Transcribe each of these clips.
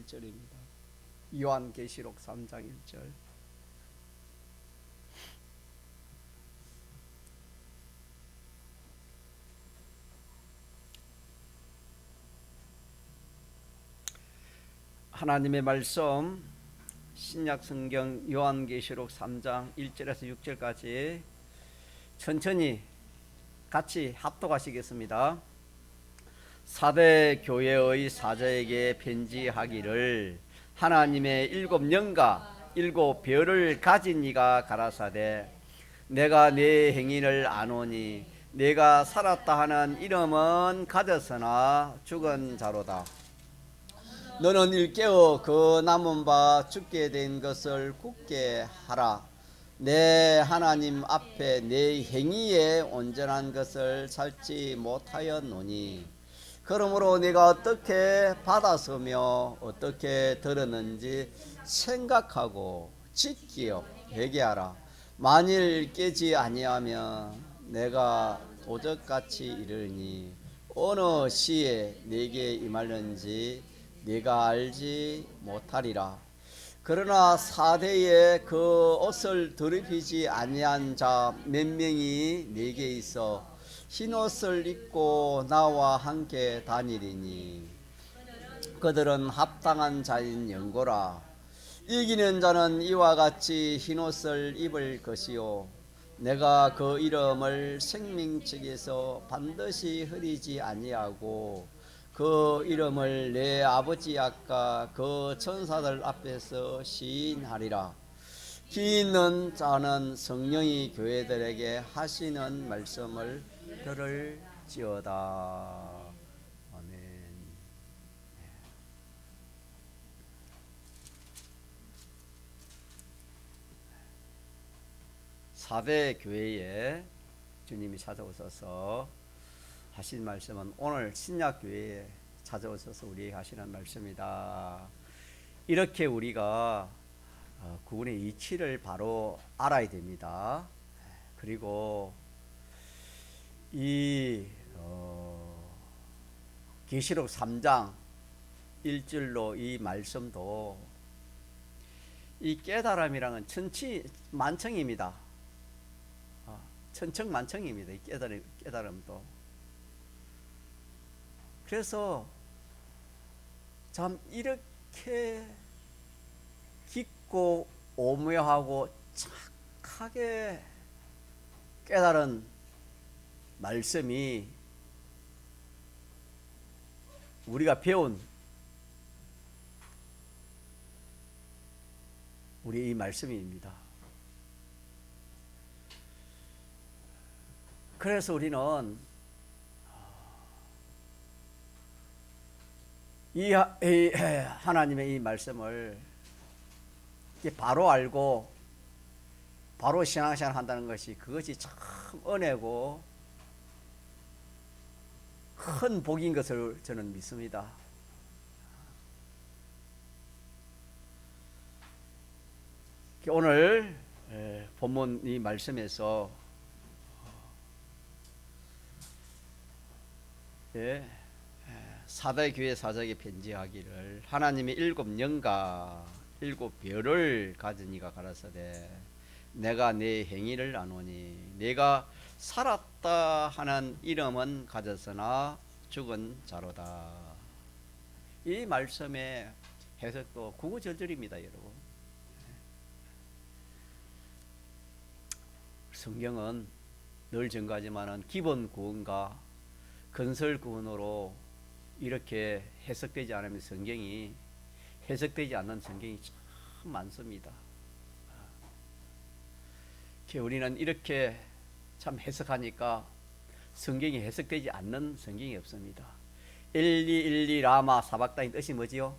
1절입니다. 요한계시록 3장 1절. 하나님의 말씀 신약 성경 요한계시록 3장 1절에서 6절까지 천천히 같이 합독하시겠습니다. 사대 교회의 사자에게 편지하기를 하나님의 일곱 영과 일곱 별을 가진 이가 가라사대 내가 네 행위를 아노니 내가 살았다 하는 이름은 가졌으나 죽은 자로다. 너는 일깨어 그 남은 바 죽게 된 것을 굳게 하라. 내 하나님 앞에 내 행위에 온전한 것을 살지 못하였노니 그러므로 네가 어떻게 받았으며 어떻게 들었는지 생각하고 지키어 회개하라. 만일 깨지 아니하면 내가 도적같이 이르니 어느 시에 네게 임하는지 네가 알지 못하리라. 그러나 사대에 그 옷을 더럽히지 아니한 자 몇 명이 네게 있어 흰옷을 입고 나와 함께 다니리니 그들은 합당한 자인 연고라. 이기는 자는 이와 같이 흰옷을 입을 것이요 내가 그 이름을 생명책에서 반드시 흐리지 아니하고 그 이름을 내 아버지 아까 그 천사들 앞에서 시인하리라. 기 있는 자는 성령이 교회들에게 하시는 말씀을 들을지어다. 아멘. 사대 교회에 주님이 찾아오셔서 하신 말씀은 오늘 신약교회에 찾아오셔서 우리에게 하시는 말씀이다. 이렇게 우리가 구원의 이치를 바로 알아야 됩니다. 그리고 이 계시록 3장 1절로 이 말씀도 이 깨달음이랑은 천치만청입니다. 천청만청입니다. 이 깨달음도. 그래서 참 이렇게 깊고 오묘하고 착하게 깨달은 말씀이 우리가 배운 우리 이 말씀입니다. 그래서 우리는 이 하나님의 이 말씀을 바로 알고 바로 신앙생활 한다는 것이 그것이 참 은혜고 큰 복인 것을 저는 믿습니다. 오늘 본문 이 말씀에서 사대 교회 사자에게 편지하기를 하나님의 일곱 영과 일곱 별을 가진 이가 가라사대 내가 네 행위를 아노니 내가 살았다 하는 이름은 가졌으나 죽은 자로다. 이 말씀의 해석도 구구절절입니다, 여러분. 성경은 늘 증거하지만은 기본 구원과 건설 구원으로 이렇게 해석되지 않으면 성경이 해석되지 않는 성경이 참 많습니다. 우리는 이렇게 참 해석하니까 성경이 해석되지 않는 성경이 없습니다. 1212 라마 사박단의 뜻이 뭐지요?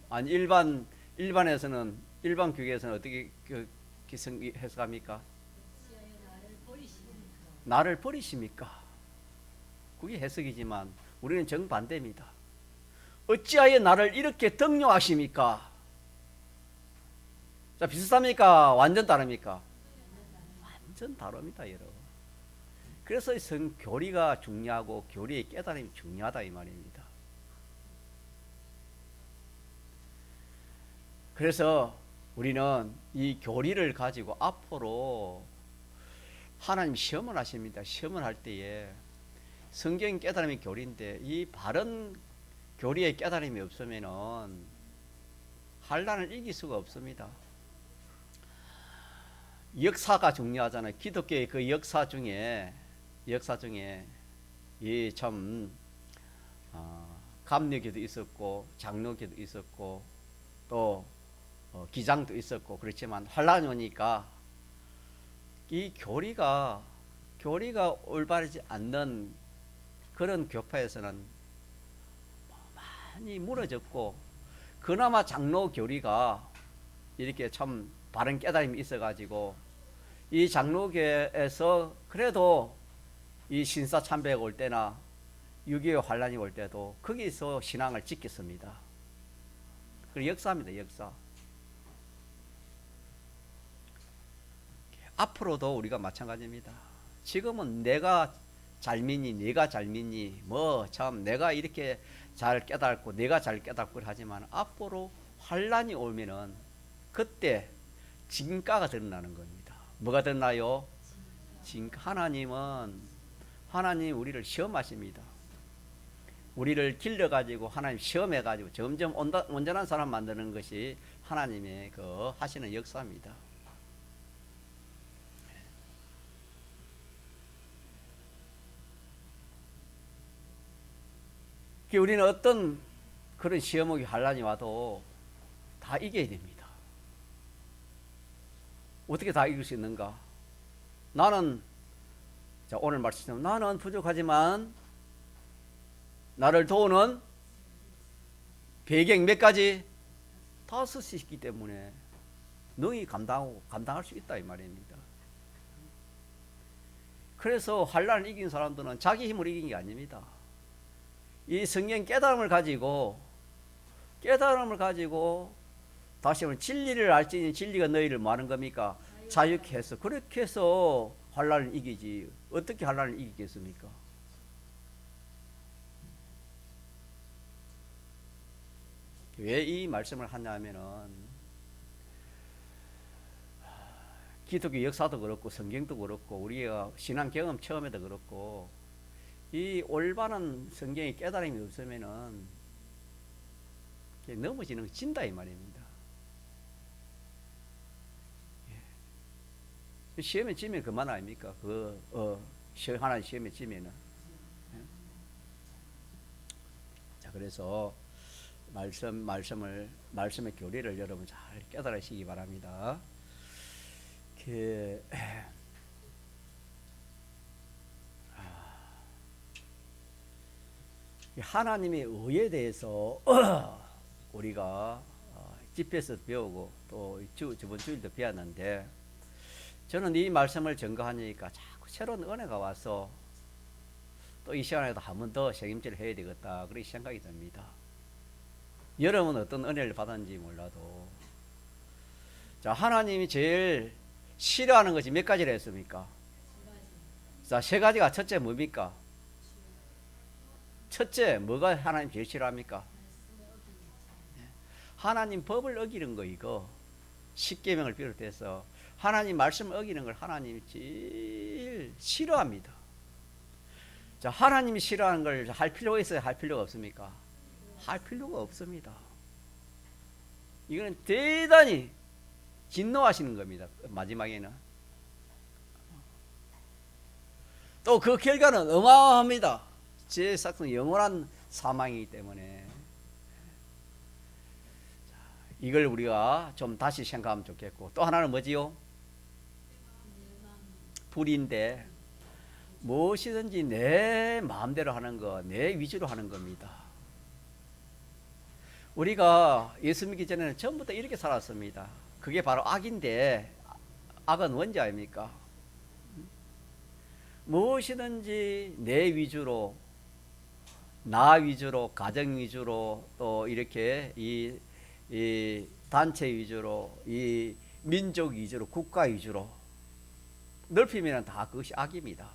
아니 일반에서는 일반 교계에서는 어떻게 해석합니까? 나를 버리십니까? 그게 해석이지만 우리는 정반대입니다. 어찌하여 나를 이렇게 등용하십니까? 자, 비슷합니까? 완전 다릅니까? 완전 다릅니다, 여러분. 그래서 교리가 중요하고 교리의 깨달음이 중요하다 이 말입니다. 그래서 우리는 이 교리를 가지고 앞으로 하나님 시험을 하십니다. 시험을 할 때에 성경 깨달음이 교리인데 이 바른 교리의 깨달음이 없으면은 환난을 이길 수가 없습니다. 역사가 중요하잖아요. 기독교의 그 역사 중에 이 참 감리교도 있었고 장로교도 있었고 또 기장도 있었고 그렇지만 환란이 오니까 이 교리가 올바르지 않는 그런 교파에서는 많이 무너졌고 그나마 장로 교리가 이렇게 참 바른 깨달음이 있어가지고 이 장로교에서 그래도 이 신사참배가 올 때나 6.25 환란이 올 때도 거기서 신앙을 지켰습니다. 그 역사입니다. 역사. 앞으로도 우리가 마찬가지입니다. 지금은 내가 잘 믿니 네가 잘 믿니 뭐 참 내가 이렇게 잘 깨닫고 내가 잘 깨닫고 하지만 앞으로 환란이 오면은 그때 진가가 드러나는 겁니다. 뭐가 드러나요? 하나님 우리를 시험하십니다. 우리를 길러가지고 하나님 시험해가지고 점점 온전한 사람 만드는 것이 하나님의 그 하시는 역사입니다. 우리는 어떤 그런 시험이 환란이 와도 다 이겨야 됩니다. 어떻게 다 이길 수 있는가? 오늘 말씀처럼 나는 부족하지만 나를 도우는 배경 몇 가지? 5이 있기 때문에 능히 감당할 수 있다 이 말입니다. 그래서 환란을 이긴 사람들은 자기 힘을 이긴 게 아닙니다. 이 성경 깨달음을 가지고 다시 한번 진리를 알지니 진리가 너희를 뭐 하는 겁니까? 자유케 해서 그렇게 해서 환란을 이기지. 어떻게 환란을 이기겠습니까? 왜 이 말씀을 하냐면은 기독교 역사도 그렇고 성경도 그렇고 우리가 신앙 경험 처음에도 그렇고 이 올바른 성경의 깨달음이 없으면은 넘어지는 거 진다 이 말입니다. 시험에 지면 그만 아닙니까? 하나님 시험에 지면은. 자, 그래서 말씀의 교리를 여러분 잘 깨달으시기 바랍니다. 하나님의 의에 대해서 우리가 집회에서 배우고 또 저번 주일도 배웠는데 저는 이 말씀을 전가하니까 자꾸 새로운 은혜가 와서 또 이 시간에도 한 번 더 책임질 해야 되겠다 그런 생각이 듭니다. 여러분은 어떤 은혜를 받았는지 몰라도 자, 하나님이 제일 싫어하는 것이 몇 가지를 했습니까? 자, 세 가지가 첫째 뭡니까? 첫째 뭐가 하나님 제일 싫어합니까? 하나님 법을 어기는 거 이거 십계명을 비롯해서 하나님 말씀을 어기는 걸 하나님이 제일 싫어합니다. 자, 하나님이 싫어하는 걸 할 필요가 있어요? 할 필요가 없습니까? 할 필요가 없습니다. 이거는 대단히 진노하시는 겁니다. 마지막에는 또 그 결과는 어마어마합니다. 제 삭은 영원한 사망이기 때문에 이걸 우리가 좀 다시 생각하면 좋겠고 또 하나는 뭐지요? 불인데 무엇이든지 내 마음대로 하는 거, 내 위주로 하는 겁니다. 우리가 예수 믿기 전에는 전부터 이렇게 살았습니다. 그게 바로 악인데 악은 뭔지 아닙니까? 무엇이든지 내 위주로 나 위주로 가정 위주로 또 이렇게 이 단체 위주로 이 민족 위주로 국가 위주로 넓히면 다 그것이 악입니다.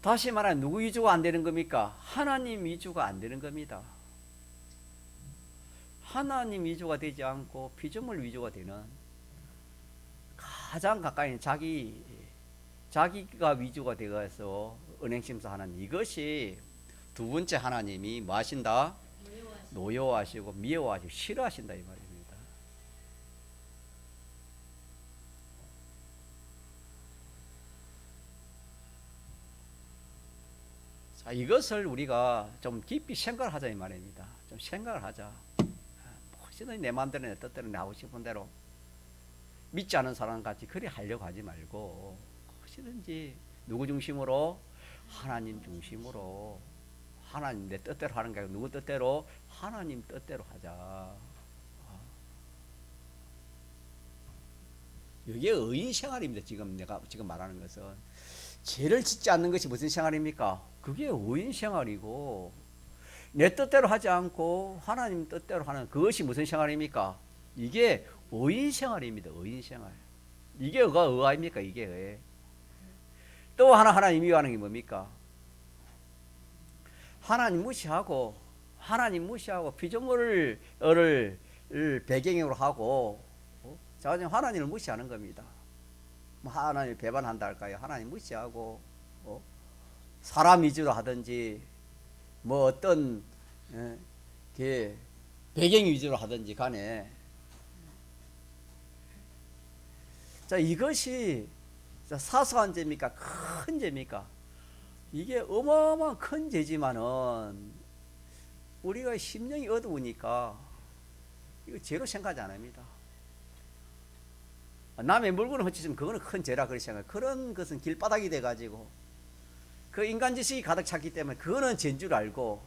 다시 말하면 누구 위주가 안 되는 겁니까? 하나님 위주가 안 되는 겁니다. 하나님 위주가 되지 않고 피조물 위주가 되는, 가장 가까이 있는 자기가 위주가 되어서 은행심사하는, 이것이 두 번째 하나님이 뭐 하신다? 노여워하시고 미워하시고 싫어하신다 이 말입니다. 자, 이것을 우리가 좀 깊이 생각을 하자 이 말입니다. 좀 생각을 하자. 뭐든지 내 마음대로 내 뜻대로 내 하고 싶은 대로 믿지 않은 사람 같이 그리 하려고 하지 말고, 무엇이든지 누구 중심으로? 하나님 중심으로. 하나님 내 뜻대로 하는 게 아니고 누구 뜻대로? 하나님 뜻대로 하자. 이게 의인 생활입니다. 내가 지금 말하는 것은 죄를 짓지 않는 것이 무슨 생활입니까? 그게 의인 생활이고, 내 뜻대로 하지 않고 하나님 뜻대로 하는 그것이 무슨 생활입니까? 이게 의인 생활입니다. 의인 생활. 이게 의아입니까? 이게 의. 또 하나님 미워하는 게 뭡니까? 하나님 무시하고 피조물을 배경으로 하고, 자, 하나님을 무시하는 겁니다. 하나님을 배반한다 할까요? 하나님 무시하고, 사람 위주로 하든지, 뭐 어떤 배경 위주로 하든지 간에, 자, 이것이 사소한 죄입니까? 큰 죄입니까? 이게 어마어마한 큰 죄지만은 우리가 심령이 어두우니까 이거 죄로 생각하지 않습니다. 남의 물건을 훔치면 그거는 큰 죄라 그렇게 생각해요. 그런 것은 길바닥이 돼가지고 그 인간 지식이 가득 찼기 때문에 그거는 죄인 줄 알고,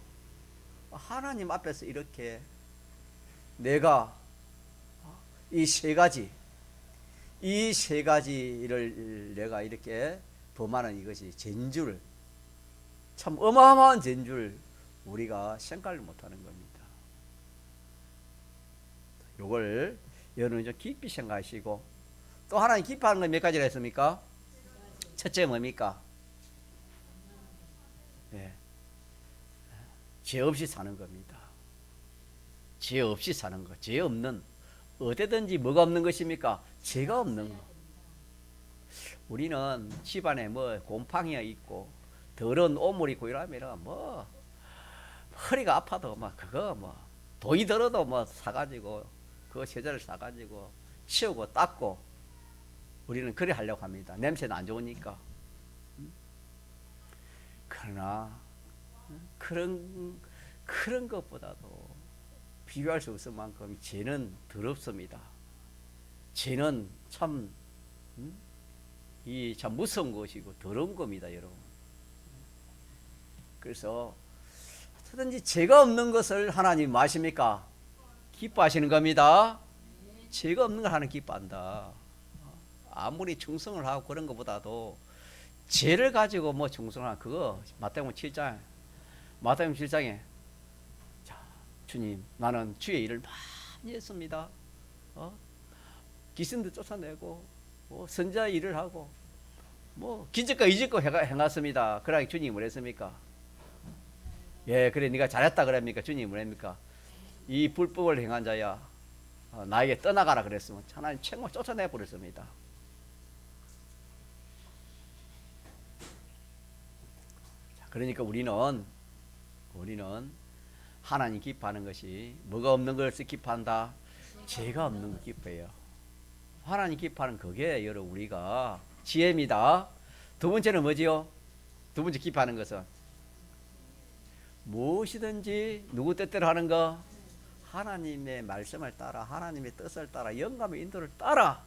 하나님 앞에서 이렇게 내가 이 세 가지를 내가 이렇게 범하는 이것이 죄인 줄, 참 어마어마한 죄인 줄 우리가 생각을 못하는 겁니다. 요걸 여러분 좀 깊이 생각하시고, 또 하나님 기뻐하는 건 몇 가지라 했습니까? 첫째 뭡니까? 네. 죄 없이 사는 겁니다. 죄 없이 사는 것. 죄 없는, 어디든지 뭐가 없는 것입니까? 죄가 없는 것. 우리는 집안에 뭐 곰팡이가 있고 더러운 오물 있고 이러면 뭐 허리가 아파도 막 그거 뭐 돈이 들어도 뭐 사가지고 그 세제를 사가지고 치우고 닦고 우리는 그래 하려고 합니다. 냄새는 안 좋으니까. 그러나 그런 것보다도 비교할 수 없을 만큼 죄는 더럽습니다. 죄는 참 무서운 것이고 더러운 겁니다, 여러분. 그래서 어떻든지 죄가 없는 것을 하나님 뭐 하십니까? 기뻐하시는 겁니다. 죄가 없는 걸 하나님 기뻐한다. 아무리 충성을 하고 그런 것보다도 죄를 가지고 뭐 충성을 하는 그거 마태복음 7장에 자, 주님 나는 주의 일을 많이 했습니다. 귀신도 쫓아내고 선지자 일을 하고 뭐 기적과 이적과 행했습니다. 그러니 주님이 뭐랬습니까? 예, 그래 네가 잘했다 그럽니까? 주님이 뭐랍니까? 이 불법을 행한 자야 나에게 떠나가라 그랬으면 하나님 책망 쫓아내 버렸습니다. 그러니까 우리는 하나님 기뻐하는 것이 뭐가 없는 것을 기뻐한다? 죄가 없는 걸 기뻐해요. 하나님 기뻐하는 그게 여러분 우리가 지혜입니다. 두 번째는 뭐지요? 두 번째 기뻐하는 것은 무엇이든지 누구 뜻대로 하는 거? 하나님의 말씀을 따라 하나님의 뜻을 따라 영감의 인도를 따라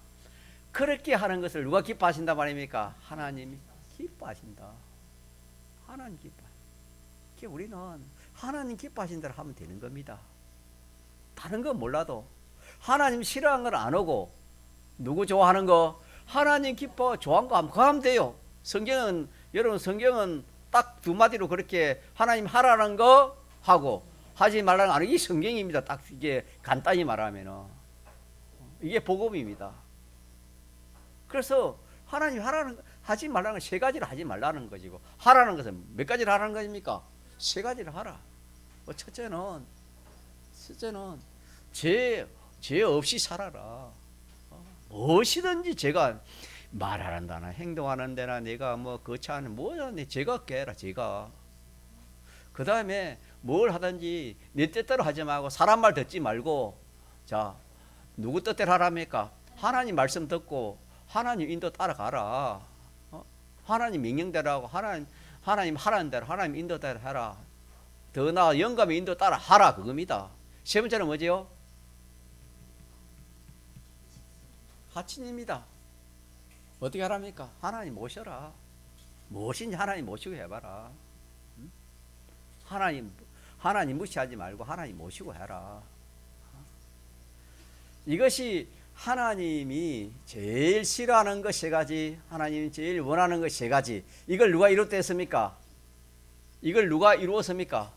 그렇게 하는 것을 누가 기뻐하신다 말입니까? 하나님이 기뻐하신다. 하나님 기뻐. 우리는 하나님 기뻐하신 대로 하면 되는 겁니다. 다른 건 몰라도 하나님 싫어하는 건 안 하고 누구 좋아하는 거? 하나님 기뻐 좋아하는 거 하면 돼요. 여러분 성경은 딱 두 마디로 그렇게 하나님 하라는 거 하고 하지 말라는 거 안 하고 이 성경입니다. 딱 이게 간단히 말하면은 이게 복음입니다. 그래서 하나님 하지 말라는 건 세 가지를 하지 말라는 것이고, 하라는 것은 몇 가지를 하라는 것입니까? 세 가지를 하라. 첫째는 죄 없이 살아라. 무엇이든지 제가 말하는 데나 행동하는 데나 내가 뭐 거창한 뭐든 제가 깨라, 제가. 그 다음에 뭘 하든지 내 뜻대로 하지 말고 사람 말 듣지 말고, 자, 누구 뜻대로 하랍니까? 하나님 말씀 듣고 하나님 인도 따라가라. 하나님 명령대로 하고 하나님 하라는 대로 하나님 인도대로 하라. 더 나아 영감의 인도 따라 하라, 그겁니다. 세 번째는 뭐지요? 하친입니다. 어떻게 하랍니까? 하나님 모셔라. 무엇인지 하나님 모시고 해봐라. 하나님 무시하지 말고 하나님 모시고 해라. 이것이 하나님이 제일 싫어하는 것 세 가지, 하나님이 제일 원하는 것 세 가지. 이걸 누가 이뤘댔습니까? 이걸 누가 이루었습니까?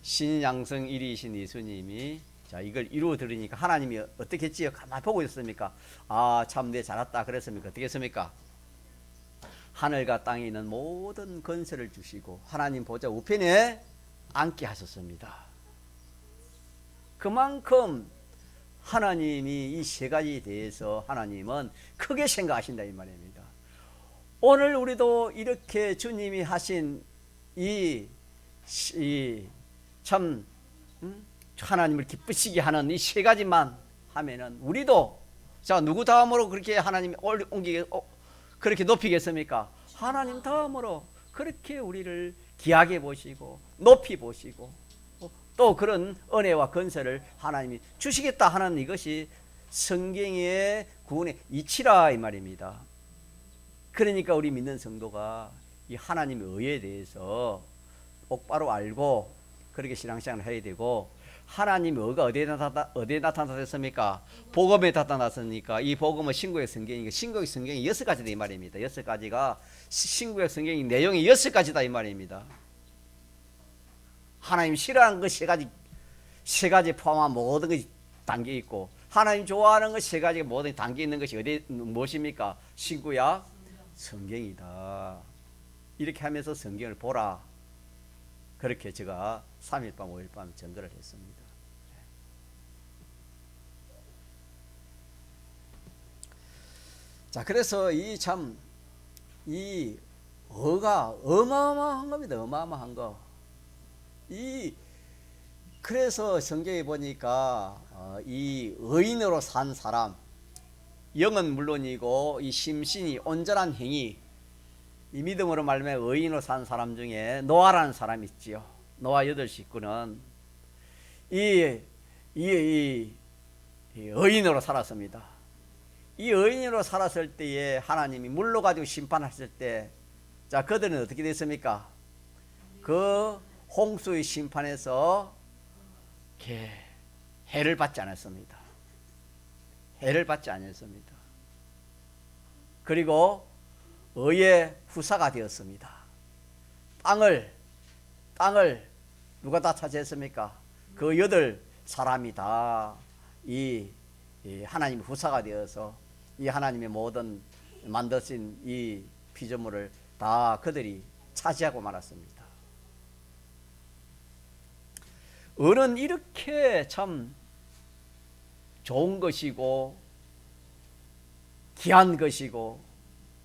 신양성 1위이신 예수님이 자 이걸 이루어 드리니까 하나님이 어떻게 했지요? 가만히 보고 있었습니까? 아, 참 내 잘했다 그랬습니까? 어떻게 했습니까? 하늘과 땅에 있는 모든 건설을 주시고 하나님 보좌 우편에 앉게 하셨습니다. 그만큼 하나님이 이 세 가지에 대해서 하나님은 크게 생각하신다 이 말입니다. 오늘 우리도 이렇게 주님이 하신 참 하나님을 기쁘시게 하는 이 세 가지만 하면은 우리도 자 누구 다음으로 그렇게 하나님이 그렇게 높이겠습니까? 하나님 다음으로 그렇게 우리를 귀하게 보시고 높이 보시고 또 그런 은혜와 건설을 하나님이 주시겠다 하는 이것이 성경의 구원의 이치라 이 말입니다. 그러니까 우리 믿는 성도가 이 하나님의 의에 대해서 똑바로 알고 그렇게 신앙생활을 해야 되고, 하나님의 의가 어디에 나타났습니까? 복음에 나타났으니까 이 복음은 신구약 성경이니까 신구약 성경이 6가지다 이 말입니다. 6가지가 신구약 성경의 내용이 6가지다 이 말입니다. 하나님 싫어하는 것 세 가지 포함한 모든 것이 담겨 있고, 하나님 좋아하는 것 세 가지가 모든 담겨 있는 것이 무엇입니까? 신구약 성경이다. 이렇게 하면서 성경을 보라. 그렇게 제가 3일 밤 5일 밤 전도를 했습니다. 자, 그래서 이 어가 어마어마한 겁니다. 어마어마한 거. 그래서 성경에 보니까 이 의인으로 산 사람, 영은 물론이고 이 심신이 온전한 행위, 이 믿음으로 말미암아 의인으로 산 사람 중에 노아라는 사람이 있지요. 노아 8식구는 이 의인으로 살았습니다. 이 의인으로 살았을 때에 하나님이 물로 가지고 심판하실 때, 자 그들은 어떻게 됐습니까? 그 홍수의 심판에서 해를 받지 않았습니다. 해를 받지 않았습니다. 그리고 의의 후사가 되었습니다. 땅을 누가 다 차지했습니까? 그 8사람이 다 이 하나님의 후사가 되어서 이 하나님의 모든 만드신 이 피조물을 다 그들이 차지하고 말았습니다. 의는 이렇게 참 좋은 것이고 귀한 것이고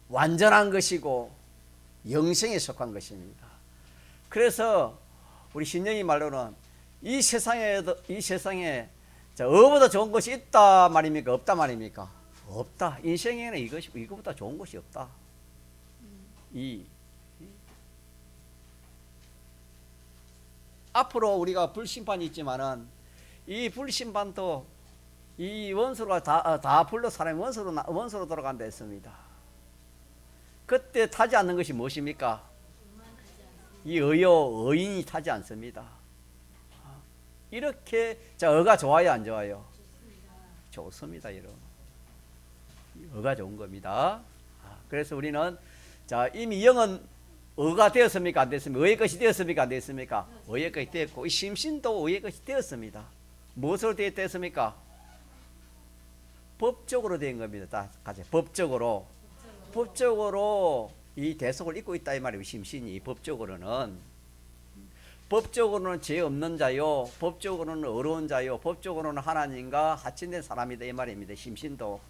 완전한 것이고 영생에 속한 것입니다. 그래서 우리 신령이 말로는 이 세상에 어보다 좋은 것이 있다 말입니까? 없다 말입니까? 없다. 인생에는 이것보다 좋은 것이 없다. 앞으로 우리가 불심판이 있지만은 이 불심판도 이 원수가 다 불러 사람이 원수로 돌아간다 했습니다. 그때 타지 않는 것이 무엇입니까? 이 의인이 타지 않습니다. 이렇게 의가 좋아요, 안 좋아요? 좋습니다, 여러분. 의가 좋은 겁니다. 그래서 우리는 이미 영은 의가 되었습니까? 안 됐습니까? 의의 것이 되었습니까? 안 됐습니까? 의의 것이 되었고, 이 심신도 의의 것이 되었습니다. 무엇으로 되었습니까? 법적으로 된 겁니다. 다 같이 법적으로. 법적으로 이 대속을 잇고 있다 이 말이에요. 심신이 법적으로는 죄 없는 자요, 법적으로는 어려운 자요, 법적으로는 하나님과 하친된 사람이다 이 말입니다. 심신도.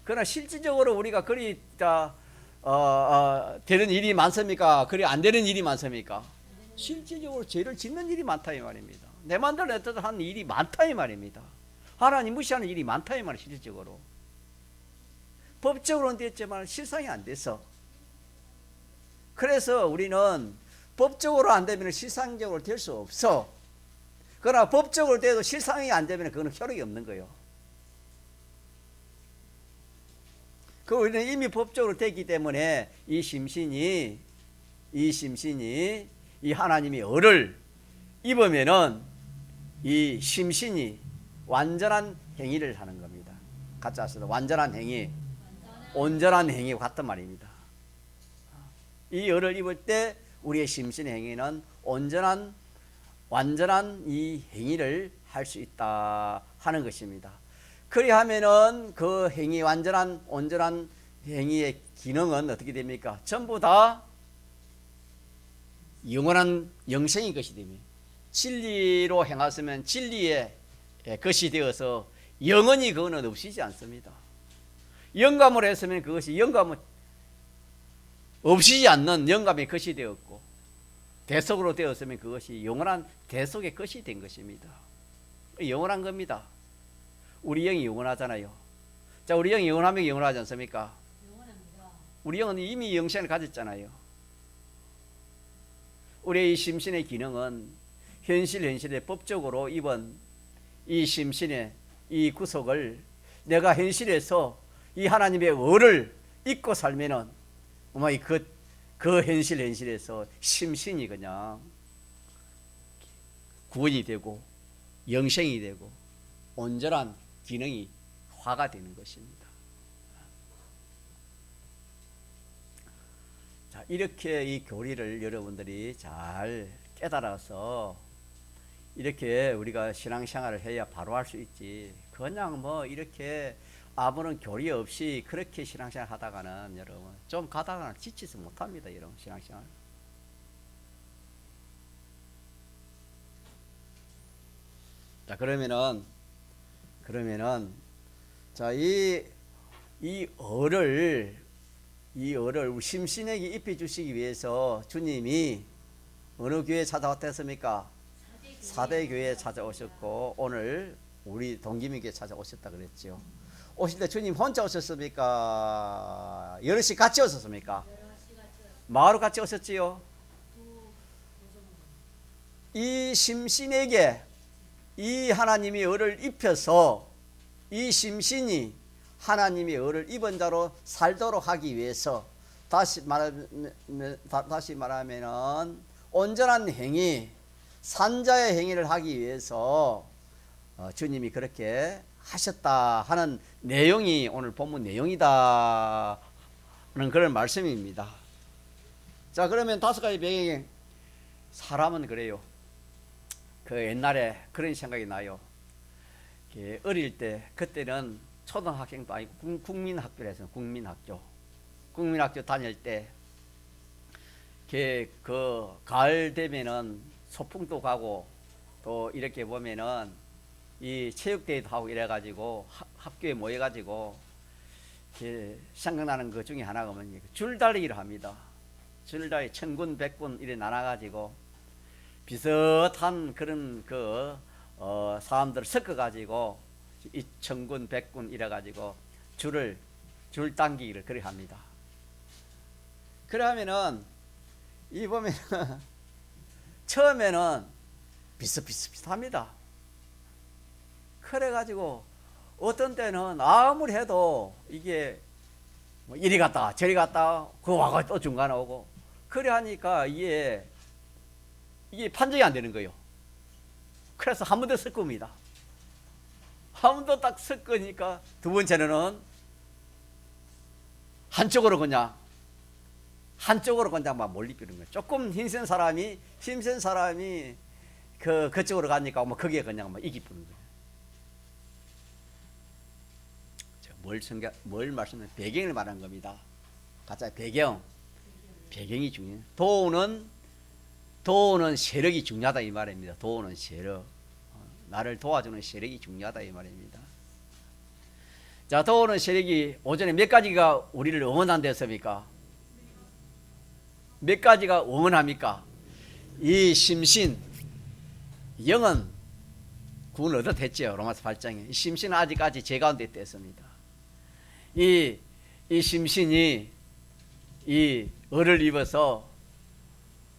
그러나 실질적으로 우리가 그리 되는 일이 많습니까? 그리 안 되는 일이 많습니까? 실질적으로 죄를 짓는 일이 많다 이 말입니다. 내 마음대로 하는 일이 많다 이 말입니다. 하나님 무시하는 일이 많다 이 말이에요. 실질적으로 법적으로는 됐지만 실상이 안 돼서. 그래서 우리는 법적으로 안 되면 실상적으로 될 수 없어. 그러나 법적으로 돼도 실상이 안 되면 그거는 효력이 없는 거예요. 그 우리는 이미 법적으로 되기 때문에 이 심신이 이 하나님의 의를 입으면은 이 심신이 완전한 행위를 하는 겁니다. 같이 하시다. 완전한 행위, 온전한 행위와 같단 말입니다. 이 의를 입을 때 우리의 심신의 행위는 완전한 이 행위를 할 수 있다 하는 것입니다. 그리하면은 그 행위, 온전한 행위의 기능은 어떻게 됩니까? 전부 다 영원한 영생의 것이 됩니다. 진리로 행하시면 진리의 것이 되어서 영원히 그거는 없이지 않습니다. 영감을 했으면 그것이 영감은 없이지 않는 영감의 것이 되었고, 대속으로 되었으면 그것이 영원한 대속의 것이 된 것입니다. 영원한 겁니다. 우리 영이 영원하잖아요. 자, 우리 영이 영원하면 영원하지 않습니까? 영원합니다. 우리 영은 이미 영생을 가졌잖아요. 우리의 이 심신의 기능은 현실의 법적으로 입은 이 심신의 이 구속을 내가 현실에서 이 하나님의 의를 잊고 살면은 그 현실에서 심신이 그냥 구원이 되고 영생이 되고 온전한 기능이 화가 되는 것입니다. 자, 이렇게 이 교리를 여러분들이 잘 깨달아서 이렇게 우리가 신앙생활을 해야 바로 할 수 있지. 그냥 이렇게 아무런 교리 없이 그렇게 신앙생활 하다가는 여러분 좀 가다가는 지치지 못합니다. 여러분 신앙생활. 자, 그러면은 자, 이 어를 우리 심신에게 입혀 주시기 위해서 주님이 어느 교회에 찾아왔겠습니까? 사대교회에 찾아오셨고 오늘 우리 동기민교회에 찾아오셨다 그랬죠. 오실 때 주님 혼자 오셨습니까? 여럿이 같이 오셨습니까? 마을로 같이 오셨지요. 이 심신에게 이 하나님의 의를 입혀서 이 심신이 하나님의 의를 입은 자로 살도록 하기 위해서 다시 말하면은 온전한 행위, 산자의 행위를 하기 위해서 주님이 그렇게 하셨다 하는 내용이 오늘 본문 내용이다 하는 그런 말씀입니다. 자, 그러면 5가지 배경. 사람은 그래요. 그 옛날에 그런 생각이 나요. 어릴 때 그때는 초등학생도 아니고 국민학교에서 국민학교 다닐 때 그 가을 되면은 소풍도 가고 또 이렇게 보면은 이 체육대회도 하고 이래가지고 학교에 모여가지고 생각나는 것 중에 하나가 뭐냐, 줄다리기를 합니다. 줄다리 천군 백군 이래 나눠가지고 비슷한 그런 사람들 섞어가지고 이 천군 백군 이래가지고 줄 당기기를 그래 합니다. 그래 하면은 이 보면은 처음에는 비슷합니다. 그래가지고 어떤 때는 아무리 해도 이게 이리 갔다 저리 갔다 그거 와가 또 중간에 오고 그래 하니까 이게 판정이 안 되는 거예요. 그래서 한 번 더 섞습니다. 한 번 더 딱 섞으니까 두 번째는 한쪽으로 그냥 막 몰리피는 거예요. 조금 힘센 사람이 그쪽으로 가니까 거기에 그냥 막 이기 뿌는 거예요. 뭘 말씀드리면 배경을 말한 겁니다. 가짜 배경이 중요해요. 도우는 세력이 중요하다 이 말입니다. 도우는 세력, 나를 도와주는 세력이 중요하다 이 말입니다. 자, 도우는 세력이 오전에 몇 가지가 우리를 응원한다 했습니까? 몇 가지가 응원합니까? 이 심신, 영은 구원을 얻어댔죠. 로마서 8장에. 이 심신은 아직까지 죄 가운데 있습니다. 이 심신이 이 을을 입어서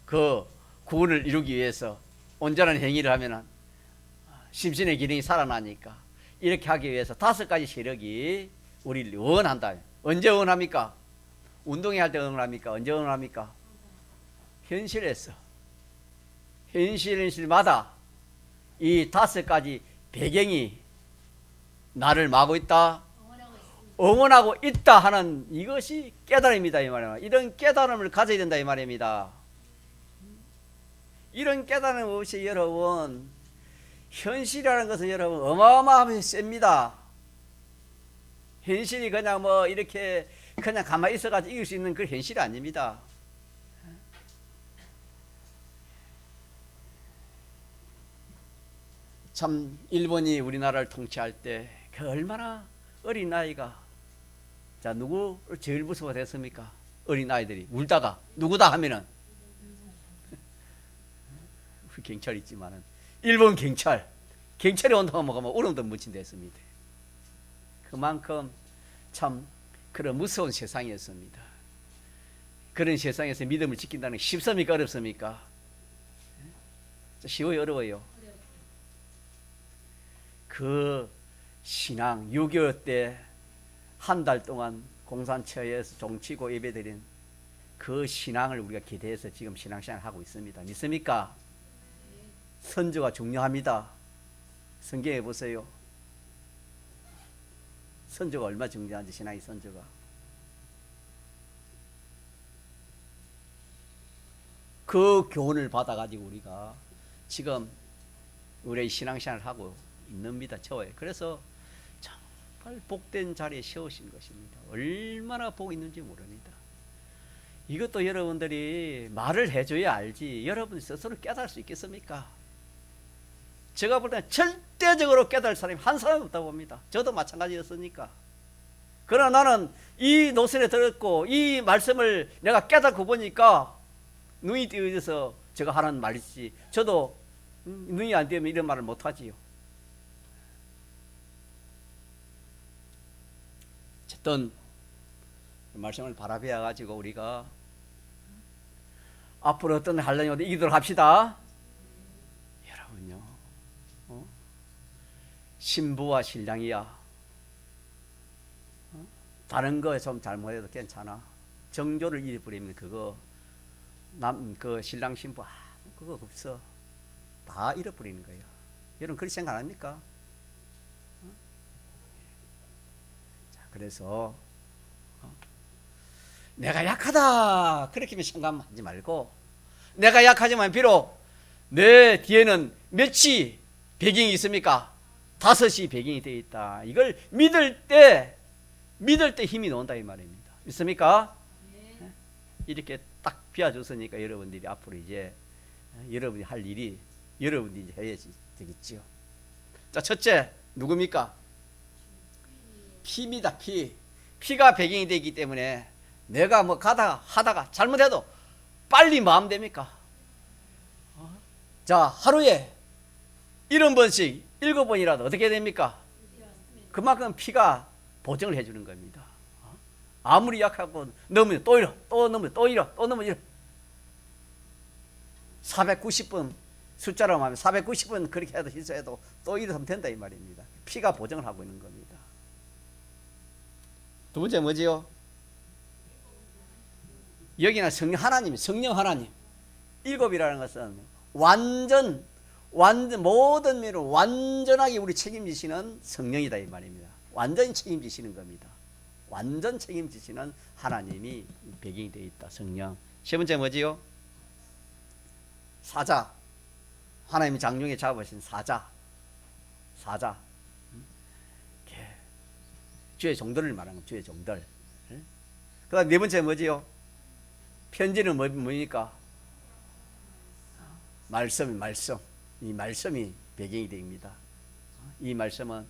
그 구원을 이루기 위해서 온전한 행위를 하면 심신의 기능이 살아나니까 이렇게 하기 위해서 5가지 세력이 우리를 응원한다. 언제 응원합니까? 운동회 할 때 응원합니까? 언제 응원합니까? 현실에서 현실마다 이 5가지 배경이 나를 막고 있다, 응원하고 있다 하는 이것이 깨달음이다 이 말입니다. 이런 깨달음을 가져야 된다 이 말입니다. 이런 깨달음 없이 여러분 현실이라는 것은 여러분 어마어마하게 셉니다. 현실이 그냥 뭐 이렇게 그냥 가만히 있어가지고 이길 수 있는 그 현실이 아닙니다. 참 일본이 우리나라를 통치할 때 그 얼마나 어린 아이가, 자 누구 제일 무서워했습니까? 어린 아이들이 울다가 누구다 하면은 경찰 있지만은 일본 경찰이 온다고 하면 울음도 묻힌댔습니다. 그만큼 참 그런 무서운 세상이었습니다. 그런 세상에서 믿음을 지킨다는 게 쉽습니까? 어렵습니까? 쉬워요? 어려워요? 그 신앙 6.25 때 한 달 동안 공산처에서 종치고 예배드린 그 신앙을 우리가 기대해서 지금 신앙생활을 하고 있습니다. 믿습니까? 선조가 중요합니다. 성경에 보세요. 선조가 얼마나 중요한지, 신앙의 선조가. 그 교훈을 받아가지고 우리가 지금 우리의 신앙생활을 하고 있습니다. 처에. 그래서 정말 복된 자리에 세우신 것입니다. 얼마나 복 있는지 모릅니다. 이것도 여러분들이 말을 해줘야 알지 여러분 스스로 깨달을 수 있겠습니까? 제가 볼 때는 절대적으로 깨달을 사람이 한 사람이 없다고 봅니다. 저도 마찬가지였으니까. 그러나 나는 이 노선에 들었고 이 말씀을 내가 깨닫고 보니까 눈이 띄어져서 제가 하는 말이지, 저도 눈이 안 띄면 이런 말을 못하지요. 어쨌든 말씀을 바라보아 가지고 우리가 앞으로 어떤 한란이 오도 이기도록 합시다. 여러분요, 신부와 신랑이야, 다른 거 좀 잘못해도 괜찮아. 정조를 잃어버리면 그거 그 신랑 신부 그거 없어. 다 잃어버리는 거예요. 여러분 그렇게 생각 안 합니까? 자, 그래서 내가 약하다 그렇게 생각하지 말고, 내가 약하지만 비록 내 뒤에는 몇이 배경이 있습니까? 5이 배경이 되어 있다. 이걸 믿을 때 힘이 나온다 이 말입니다. 믿습니까? 네. 이렇게 딱 비워줬으니까 여러분들이 앞으로 이제 여러분이 할 일이 여러분들이 이제 해야 되겠지요. 자, 첫째 누굽니까? 피입니다. 피가 배경이 되기 때문에 내가 뭐 하다가 잘못해도 빨리 마음 됩니까? 자, 하루에 70번씩 7번이라도 어떻게 됩니까? 그만큼 피가 보증을 해주는 겁니다. 아무리 약하고 넘으면 또 이러, 또 넘으면 또 이러, 또 넘으면 이러. 490번 숫자로 하면 490번 그렇게 해도 실수해도 또 이러면 된다 이 말입니다. 피가 보증을 하고 있는 겁니다. 두 번째 뭐지요? 여기는 성령 하나님. 7이라는 것은 완전 모든 면으로 완전하게 우리 책임지시는 성령이다 이 말입니다. 완전히 책임지시는 겁니다. 완전 책임지시는 하나님이 배경이 되어 있다. 성령. 세 번째 뭐지요? 사자. 하나님이 장중에 잡으신 사자. 주의 종들을 말하는 거예요. 주의 종들. 그다음 네 번째 뭐지요? 편지는 뭡니까? 말씀. 이 말씀이 배경이 됩니다. 이 말씀은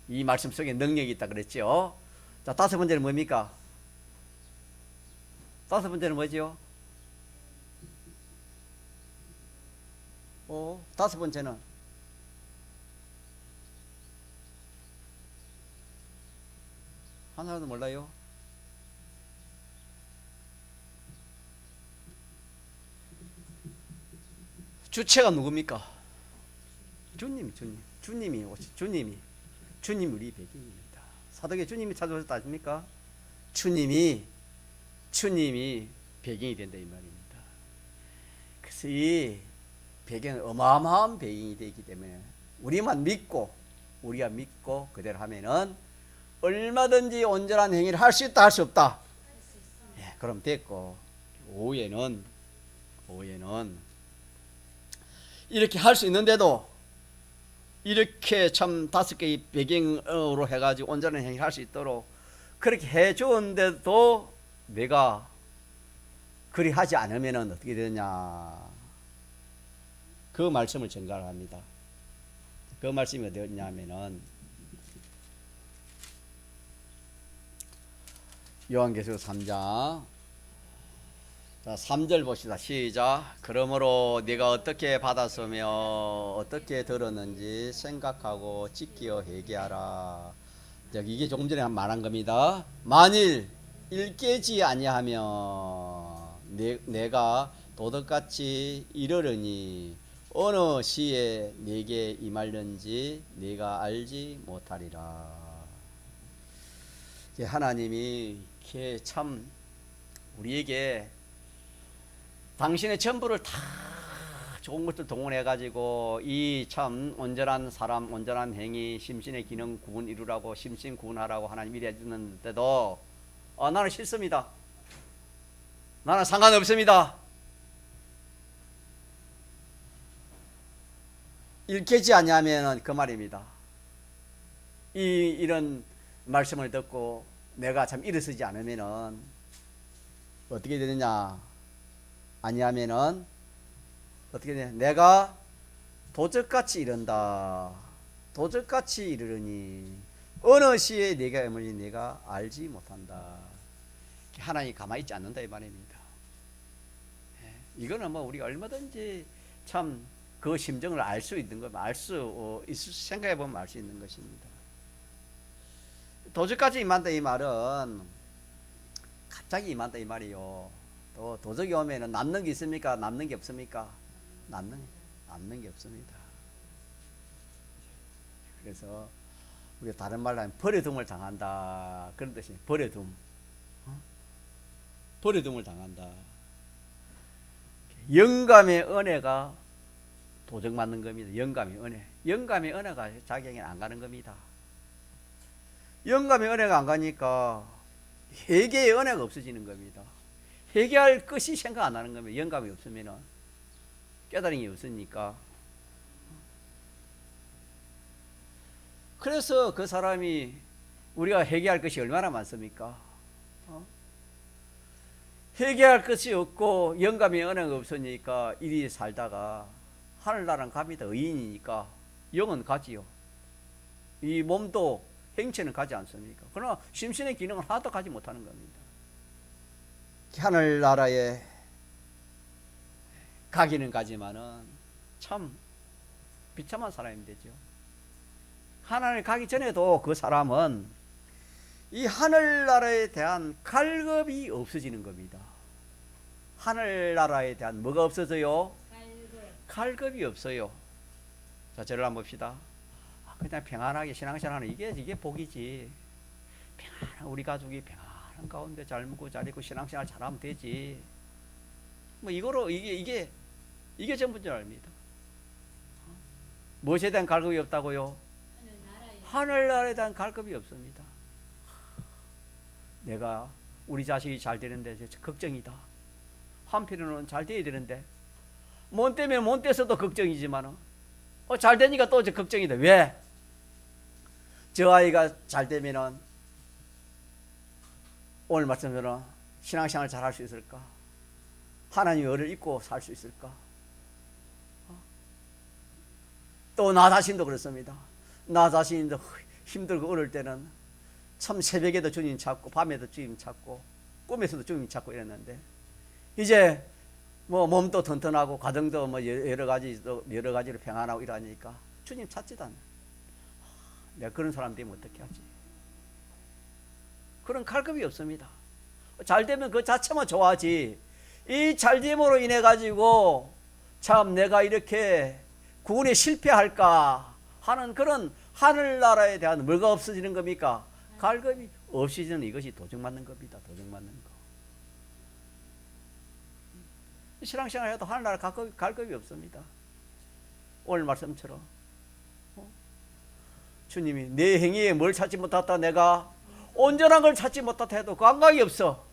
이 말씀 속에 능력이 있다 그랬죠. 자, 다섯 번째는 뭡니까? 다섯 번째는 뭐지요? 다섯 번째는 하나도 몰라요? 주체가 누굽니까? 주님이 우리 배경입니다. 사도에 주님이 찾아오셨다 아십니까? 주님이 배경이 된다 이 말입니다. 그래서 이 배경은 어마어마한 배경이 되기 때문에 우리가 믿고 그대로 하면은 얼마든지 온전한 행위를 할 수 있다 할 수 없다. 예, 그럼 됐고 오후에는 이렇게 할 수 있는데도 이렇게 참 다섯 개의 배경으로 해가지고 온전한 행위를 할 수 있도록 그렇게 해주었는데도 내가 그리 하지 않으면 어떻게 되느냐? 그 말씀을 전가를 합니다. 그 말씀이 어디였냐면은 요한계시록 3장 자, 3절 봅시다. 시작. 그러므로 네가 어떻게 받았으며 어떻게 들었는지 생각하고 지키어 회개하라. 이게 조금 전에 말한 겁니다. 만일 일깨지 아니하면 내가 도덕같이 이르르니 어느 시에 네게 임할는지 네가 알지 못하리라. 하나님이 참 우리에게 당신의 전부를 다 좋은 것들 동원해 가지고 이 참 온전한 사람, 온전한 행위, 심신의 기능 구분 이루라고 심신 구분하라고 하나님 이래 주는데도 나는 싫습니다. 나는 상관없습니다. 일깨지 아니하면 그 말입니다. 이런 말씀을 듣고 내가 참 일어서지 않으면은 어떻게 되느냐? 아니하면은 어떻게 되냐? 내가 도적같이 이른다. 도적같이 이르르니 어느 시에 네가 에물지 네가 알지 못한다. 하나님이 가만히 있지 않는다 이 말입니다. 이거는 뭐 우리가 얼마든지 참 그 심정을 알 수 있는 거, 생각해 보면 알 수 있는 것입니다. 도적같이 임한다 이 말은 갑자기 임한다 이 말이요. 또 도적이 오면은 남는 게 있습니까? 남는 게 없습니까? 남는 게 없습니다. 그래서 우리가 다른 말로 하면 버려둠을 당한다 그런 뜻이 버려둠. 버려둠을 당한다. 영감의 은혜가 도적 맞는 겁니다. 영감의 은혜가 자기에게 안 가는 겁니다. 영감의 은혜가 안 가니까 회개의 은혜가 없어지는 겁니다. 회개할 것이 생각 안 나는 겁니다. 영감이 없으면 깨달음이 없으니까. 그래서 그 사람이 우리가 회개할 것이 얼마나 많습니까? 회개할 것이 없고 영감의 은혜가 없으니까 이리 살다가 하늘나라는 갑니다. 의인이니까 영은 가지요. 이 몸도 행체는 가지 않습니까? 그러나 심신의 기능은 하나도 가지 못하는 겁니다. 하늘나라에 가기는 가지만은 참 비참한 사람이 되죠. 하나님 가기 전에도 그 사람은 이 하늘나라에 대한 갈급이 없어지는 겁니다. 하늘나라에 대한 뭐가 없어져요? 갈급이 없어요. 자, 저를 한번 봅시다. 그냥 평안하게 신앙생활하는 이게 복이지. 평안한 우리 가족이 평안한 가운데 잘 먹고 잘 입고 신앙생활 잘하면 되지. 뭐 이거로 이게 전부인 줄 압니다. 무엇에 대한 갈급이 없다고요? 하늘나라에 대한 갈급이 없습니다. 내가 우리 자식이 잘 되는데 걱정이다. 한편으로는 잘 돼야 되는데 못 되면 못 돼서도 걱정이지만 잘 되니까 또 걱정이다. 왜? 저 아이가 잘 되면은 오늘 말씀처럼 신앙생활 잘 할 수 있을까? 하나님의 의를 잊고 살 수 있을까? 또 나 자신도 그렇습니다. 나 자신도 힘들고 어려울 때는 참 새벽에도 주님 찾고 밤에도 주님 찾고 꿈에서도 주님 찾고 이랬는데, 이제 뭐 몸도 튼튼하고 가정도 뭐 여러 가지로 평안하고 이러니까 주님 찾지도 않아. 내가 그런 사람 되면 어떻게 하지? 그런 갈급이 없습니다. 잘 되면 그 자체만 좋아하지, 이 잘됨으로 인해 가지고 참 내가 이렇게 구원에 실패할까 하는 그런 하늘나라에 대한 뭐가 없어지는 겁니까? 갈급이 없어지는 이것이 도적맞는 겁니다. 도적맞는 거. 신앙생활 해도 하늘나라 갈급이 없습니다. 오늘 말씀처럼 주님이 내 행위에 뭘 찾지 못했다, 내가 온전한 걸 찾지 못했다 해도 그 감각이 없어.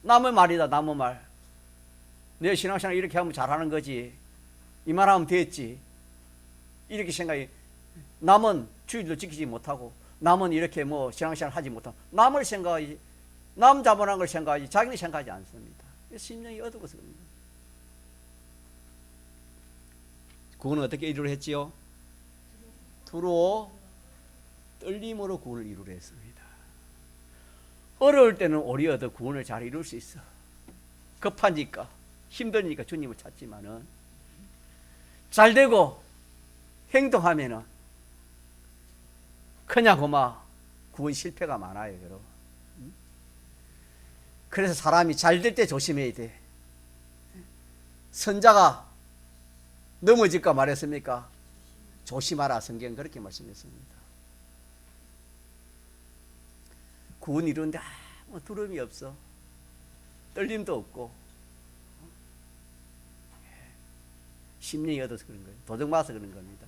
남의 말이다, 남의 말. 내 신앙생활 이렇게 하면 잘하는 거지, 이 말하면 됐지, 이렇게 생각이. 남은 주의도 지키지 못하고 남은 이렇게 뭐 신앙생활 하지 못하고 남을 생각하지, 남 자본한 걸 생각하지 자기는 생각하지 않습니다. 심령이 어두워서 그럽니다. 구원은 어떻게 이루려 했지요? 두로 떨림으로 구원을 이루려 했습니다. 어려울 때는 오히려 더 구원을 잘 이룰 수 있어. 급하니까 힘드니까 주님을 찾지만은, 잘 되고 행동하면은 그냥 고마 구원 실패가 많아요, 여러분. 그래서 사람이 잘 될 때 조심해야 돼. 선자가 넘어질까 말했습니까? 조심하라. 성경은 그렇게 말씀했습니다. 구원 이루는데 아무 두려움이 없어. 떨림도 없고. 심령이 얻어서 그런 거예요. 도적맞아서 그런 겁니다.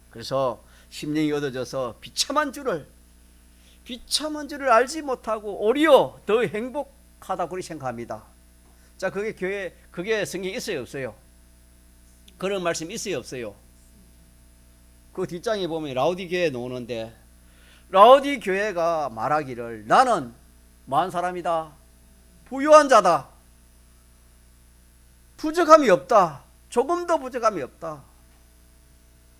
그래서 심령이 얻어져서 비참한 줄을 알지 못하고 오히려 더 행복하다고 그렇게 생각합니다. 자, 그게 성경에 있어요, 없어요? 그런 말씀 있어요, 없어요? 그 뒷장에 보면 라우디 교회에 나오는데, 라우디 교회가 말하기를 나는 뭐한 사람이다? 부유한 자다. 부족함이 없다. 조금도 부족함이 없다.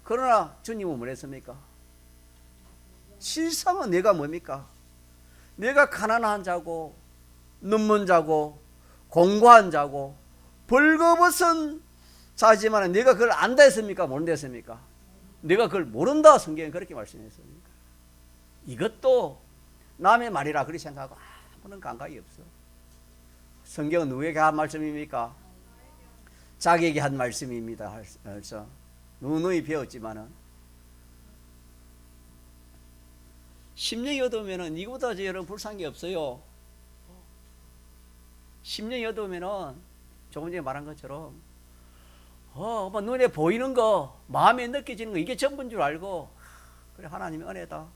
그러나 주님은 뭐랬습니까? 실상은 내가 뭡니까? 내가 가난한 자고 눈먼 자고 공고한 자고 벌거벗은 자지만 내가 그걸 안다 했습니까? 모른다 했습니까? 내가 그걸 모른다. 성경은 그렇게 말씀했습니까? 이것도 남의 말이라 그렇게 생각하고 아무런 감각이 없어. 성경은 누구에게 한 말씀입니까? 자기에게 한 말씀입니다. 그래서 누누이 배웠지만은, 심령이 얻으면은 이거보다 여러분 불쌍한 게 없어요. 심령이 얻으면은 조금 전에 말한 것처럼 뭐 눈에 보이는 거, 마음에 느껴지는 거, 이게 전부인 줄 알고, 그래 하나님의 은혜다.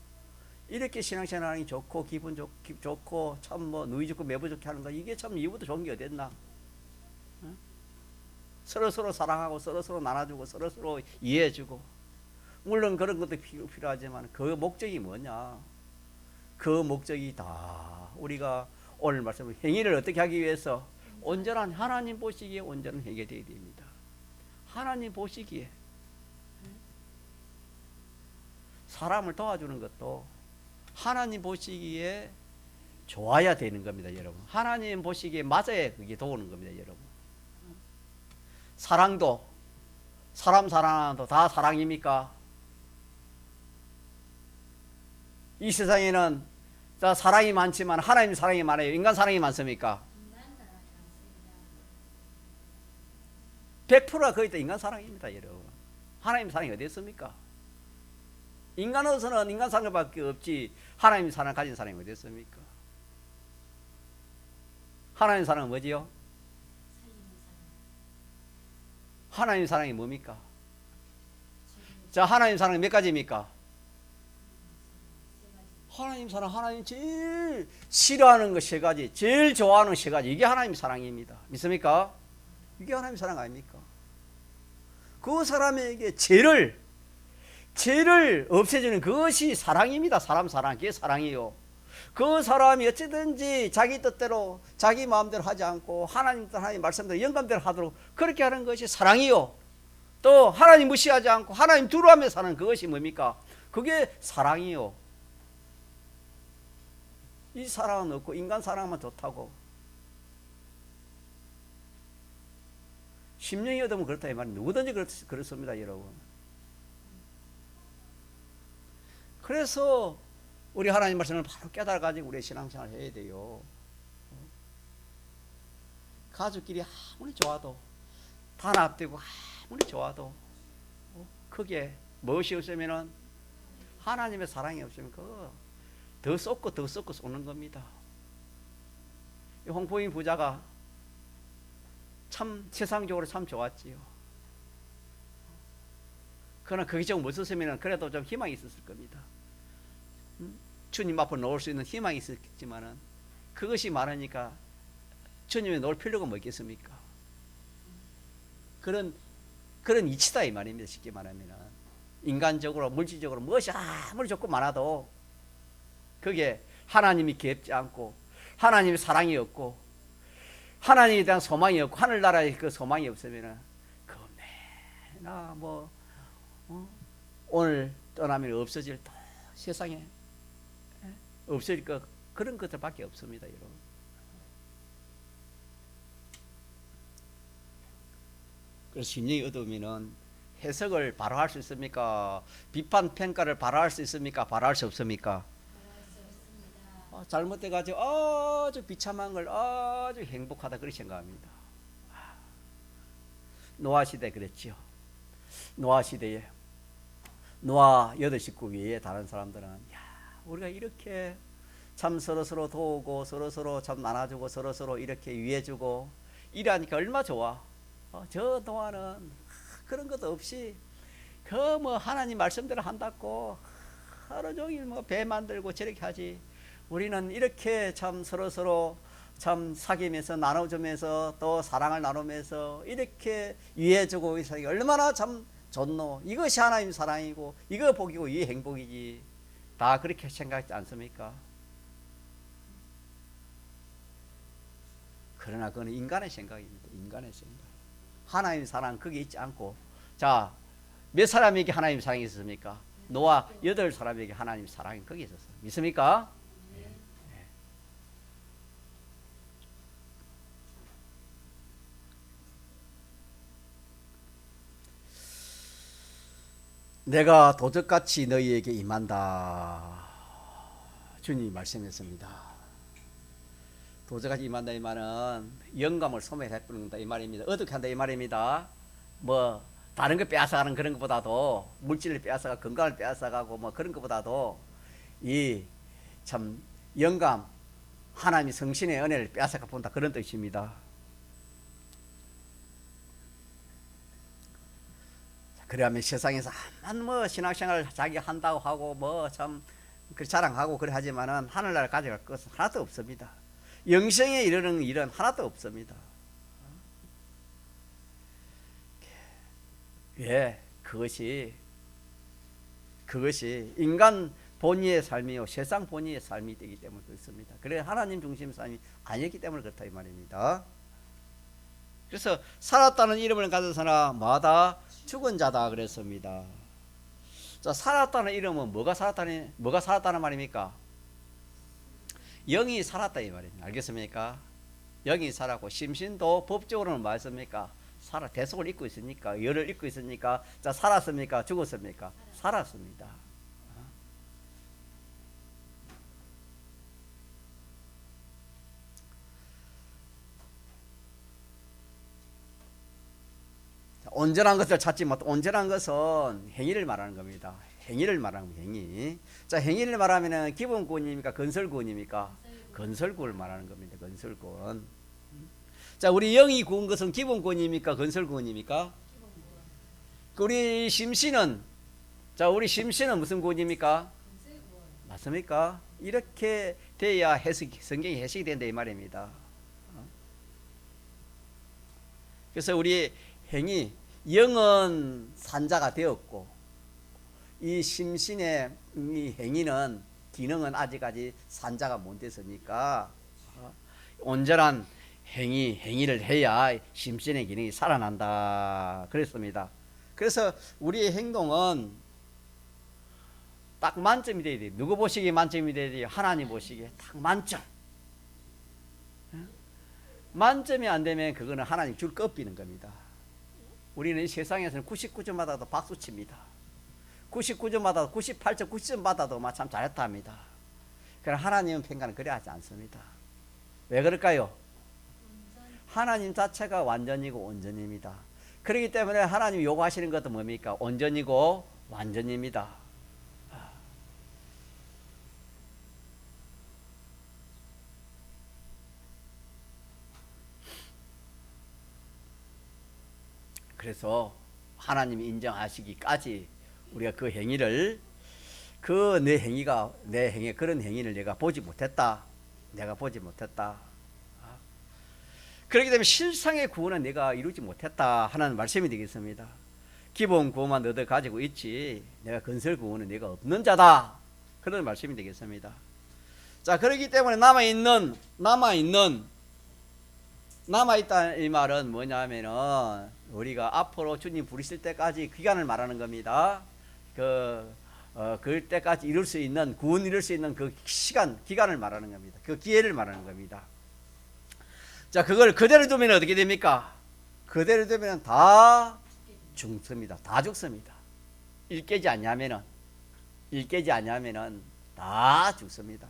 이렇게 신앙생활하기 좋고 기분 좋고 참 뭐 누이 좋고 매부 좋게 하는 거, 이게 참 이보다 좋은 게 어딨나? 서로 사랑하고 서로 나눠주고 서로 이해해주고, 물론 그런 것도 필요하지만 그 목적이 뭐냐? 그 목적이 다 우리가 오늘 말씀을 행위를 어떻게 하기 위해서 온전한 하나님 보시기에 온전한 행위가 되어야 됩니다. 하나님 보시기에 사람을 도와주는 것도 하나님 보시기에 좋아야 되는 겁니다, 여러분. 하나님 보시기에 맞아야 그게 도우는 겁니다, 여러분. 사랑도, 사람 사랑하는 것도 다 사랑입니까? 이 세상에는 사랑이 많지만 하나님 사랑이 많아요? 인간 사랑이 많습니까? 100%가 거의 다 인간 사랑입니다, 여러분. 하나님 사랑이 어디 있습니까? 인간으로서는 인간 사랑밖에 없지 하나님 사랑 가진 사람이 어디 있습니까? 하나님 사랑은 뭐지요? 하나님 사랑이 뭡니까? 자, 하나님 사랑이 몇 가지입니까? 하나님 사랑, 하나님 제일 싫어하는 것 세 가지, 제일 좋아하는 세 가지, 이게 하나님 사랑입니다. 믿습니까? 이게 하나님 사랑 아닙니까? 그 사람에게 죄를 없애주는 그것이 사랑입니다. 사람 사랑, 그게 사랑이요. 그 사람이 어찌든지 자기 뜻대로 자기 마음대로 하지 않고 하나님 말씀대로 영감대로 하도록 그렇게 하는 것이 사랑이요. 또 하나님 무시하지 않고 하나님 두려워하며 사는 그것이 뭡니까? 그게 사랑이요. 이 사랑은 없고 인간 사랑만 좋다고. 심령이 얻으면 그렇다 이 말입니다. 누구든지 그렇습니다, 여러분. 그래서 우리 하나님 말씀을 바로 깨달아가지고 우리의 신앙생활 해야 돼요. 가족끼리 아무리 좋아도 단합되고 아무리 좋아도 그게 무엇이 없으면은 하나님의 사랑이 없으면 그거 더 쏟고 쏟는 겁니다. 이 홍포인 부자가 참 세상적으로 참 좋았지요. 그러나 그게 좀 없었으면 그래도 좀 희망이 있었을 겁니다. 주님 앞으로 놓을 수 있는 희망이 있었겠지만은 그것이 많으니까 주님에 놓을 필요가 뭐 있겠습니까? 그런 이치다 이 말입니다. 쉽게 말하면은 인간적으로 물질적으로 무엇이 아무리 좋고 많아도 그게 하나님이 귀엽지 않고 하나님의 사랑이 없고 하나님에 대한 소망이 없고 하늘나라의 그 소망이 없으면은 그 내나 뭐 오늘 떠나면 없어질 또 세상에 없어질 것 그런 것들밖에 없습니다, 여러분. 그래서 심령이 어두우면은 해석을 바로 할 수 있습니까? 비판 평가를 바로 할 수 있습니까? 바로 할 수 없습니까? 잘못돼가지고 아주 비참한 걸 아주 행복하다 그렇게 생각합니다. 노아 시대 그랬지요. 노아 시대에 노아 8식구 위에 다른 사람들은 우리가 이렇게 참 서로서로 도우고 서로서로 참 나눠주고 서로서로 이렇게 위해주고 이러니까 얼마 좋아. 저 노아는 그런 것도 없이 그 뭐 하나님 말씀대로 한다고 하루 종일 뭐 배 만들고 저렇게 하지. 우리는 이렇게 참 서로서로 참 사귀면서 나눠주면서 또 사랑을 나누면서 이렇게 위해주고 있으니 얼마나 참 좋노. 이것이 하나님 사랑이고 이거 복이고 이게 행복이지. 다 그렇게 생각하지 않습니까? 그러나 그건 인간의 생각입니다. 인간의 생각. 하나님 사랑 거기 있지 않고 자, 몇 사람에게 하나님 사랑이 있었습니까? 노아 8사람에게 하나님 사랑이 거기 있었어요. 믿습니까? 내가 도적같이 너희에게 임한다. 주님이 말씀했습니다. 도적같이 임한다 이 말은 영감을 소멸해버린다 이 말입니다. 어떻게 한다 이 말입니다. 뭐 다른 거 빼앗아가는 그런 것보다도 물질을 빼앗아가 건강을 빼앗아가고 뭐 그런 것보다도 이 참 영감 하나님이 성신의 은혜를 빼앗아가 본다 그런 뜻입니다. 그러면 세상에서 뭐 신앙생활 자기 한다고 하고 뭐 참 자랑하고 그래 하지만은 하늘나라 가져갈 것은 하나도 없습니다. 영생에 이르는 일은 하나도 없습니다. 왜? 그것이 인간 본의의 삶이요 세상 본의의 삶이 되기 때문에 그렇습니다. 그래 하나님 중심의 삶이 아니기 때문에 그렇다 이 말입니다. 그래서 살았다는 이름을 가진 사람 마다 죽은 자다 그랬습니다. 자, 살았다는 이름은 뭐가 살았다는 말입니까? 영이 살았다 이 말입니다. 알겠습니까? 영이 살았고 심신도 법적으로는 뭐였습니까? 대속을 입고 있으니까 열을 입고 있으니까 자 살았습니까? 죽었습니까? 살았습니다. 온전한 것을 찾지 못. 온전한 것은 행위를 말하는 겁니다. 행위를 말하는 겁니다. 행위. 자, 행위를 말하면은 기본구원입니까? 건설구원입니까? 건설구원을 말하는 겁니다. 건설구원. 자, 우리 영이 구운 것은 기본구원입니까? 건설구원입니까? 우리 심신은 자, 우리 심신은 무슨 구원입니까? 맞습니까? 이렇게 돼야 성경이 해석이 된다 이 말입니다. 그래서 우리 행위 영은 산자가 되었고 이 심신의 이 행위는 기능은 아직까지 산자가 못 됐으니까 온전한 행위를 해야 심신의 기능이 살아난다 그랬습니다. 그래서 우리의 행동은 딱 만점이 돼야 돼요. 누구 보시기에 만점이 돼야 돼요? 하나님 보시기에 딱 만점. 만점이 안 되면 그거는 하나님 줄 꺾이는 겁니다. 우리는 이 세상에서는 99점 받아도 박수 칩니다. 99점 받아도 98점, 90점 받아도 참 잘했다 합니다. 그러나 하나님은 평가는 그래 하지 않습니다. 왜 그럴까요? 하나님 자체가 완전이고 온전입니다. 그렇기 때문에 하나님이 요구하시는 것도 뭡니까? 온전이고 완전입니다. 그래서 하나님이 인정하시기까지 우리가 그 행위를 내 행위 그런 행위를 내가 보지 못했다. 그렇기 때문에 실상의 구원은 내가 이루지 못했다 하는 말씀이 되겠습니다. 기본 구원만 얻어 가지고 있지 내가 건설 구원은 내가 없는 자다. 그런 말씀이 되겠습니다. 자, 그렇기 때문에 남아있다 이 말은 뭐냐면은 우리가 앞으로 주님 부르실 때까지 기간을 말하는 겁니다. 그 때까지 이룰 수 있는 구원 이룰 수 있는 그 기간을 말하는 겁니다. 그 기회를 말하는 겁니다. 자, 그걸 그대로 두면 어떻게 됩니까? 그대로 두면 다 죽습니다. 다 죽습니다. 일 깨지 않냐면은 다 죽습니다.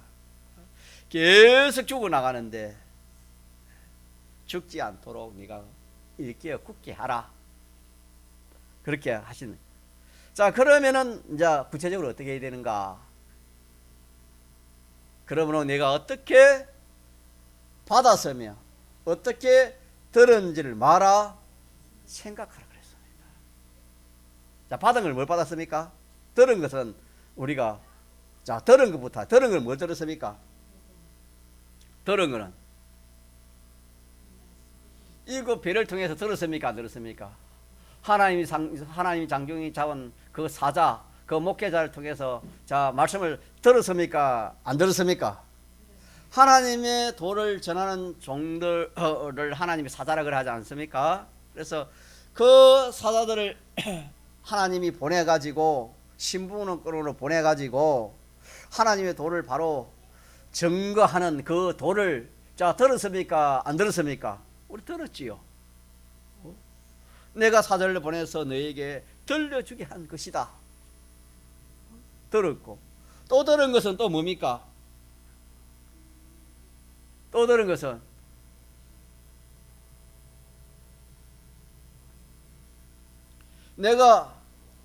계속 죽어나가는데 죽지 않도록 네가 일깨어 굳게 하라. 그렇게 하시는. 자, 그러면은 이제 구체적으로 어떻게 해야 되는가? 그러므로 내가 어떻게 받았으며 어떻게 들었는지를 말아 생각하라 그랬습니다. 자, 받은 걸 뭘 받았습니까? 들은 것은 우리가 들은 것부터 들은 걸 뭘 들었습니까? 들은 거는 일곱 배를 통해서 들었습니까? 안 들었습니까? 하나님이 장중이 잡은 그 사자, 그 목회자를 통해서 말씀을 들었습니까? 안 들었습니까? 하나님의 도를 전하는 종들을 하나님이 사자라 그래 하지 않습니까? 그래서 그 사자들을 하나님이 보내가지고 신부로 보내가지고 하나님의 도를 바로 증거하는 그 도를 들었습니까? 안 들었습니까? 우리 들었지요. 내가 사자를 보내서 너에게 들려주게 한 것이다. 들었고 또 들은 것은 또 뭡니까? 또 들은 것은 내가